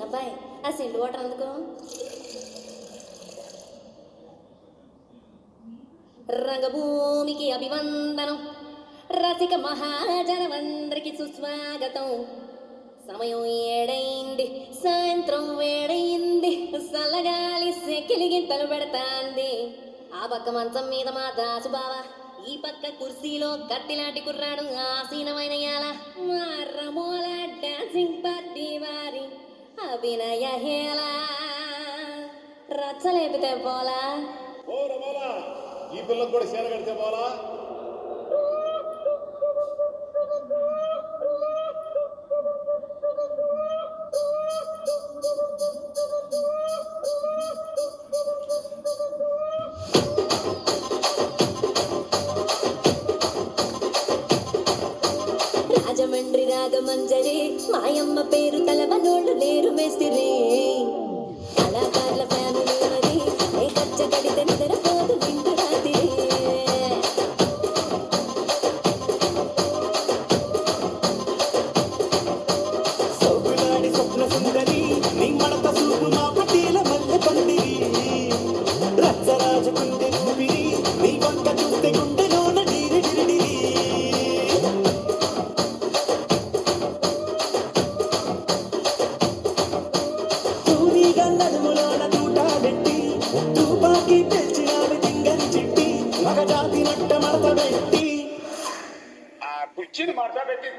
అబ్బాయి ఆ సిండు వాటర్ అందుకో. రంగభూమికి అభివందనం, రసిక మహాజనమందరికి సుస్వాగతం. సమయం ఏడైంది, సాయంత్రం వేడైంది, సల్లగాలి సెకిలిగింతలు పెడతాంది. ఆ పక్క మంచం మీద మా దాసు బావ, ఈ పక్క కుర్సీలో కత్తిలాంటి కుర్రాడు ఆసీనమైన యాల. మా రమోల డాన్సింగ్ పార్టీ వారి అభినయ హేళ. రచ్చలేపితే పోలా ఈ పిల్లలకు కూడా చీర కడితే పోలా. రాజమండ్రి రాగమంజరి మాయమ్మ పేరు తలవనోళ్ళు లేరు మేస్తిరి. కళాకారుల ఫ్యామిలీ మరి ఏ కచ్చ కడితే నిద్రపోదు నిండు రాత్రి. సౌకులాడి స్వప్న సుందరి నీ మడత చూపు మా పటీల మల్లె పందిరి. రచ్చరాజు గుండె ఊపిరి నీ వంక చూస్తే గుండెలోన డీరి డిరిడిరి. తూనీగా నడుములోన తూటా పెట్టి తూపాకి పెంచినావి తింగని చిట్టి మగజాతి నట్ట మడత పెట్టి ఆ కుర్చీని మార్చా పెట్టి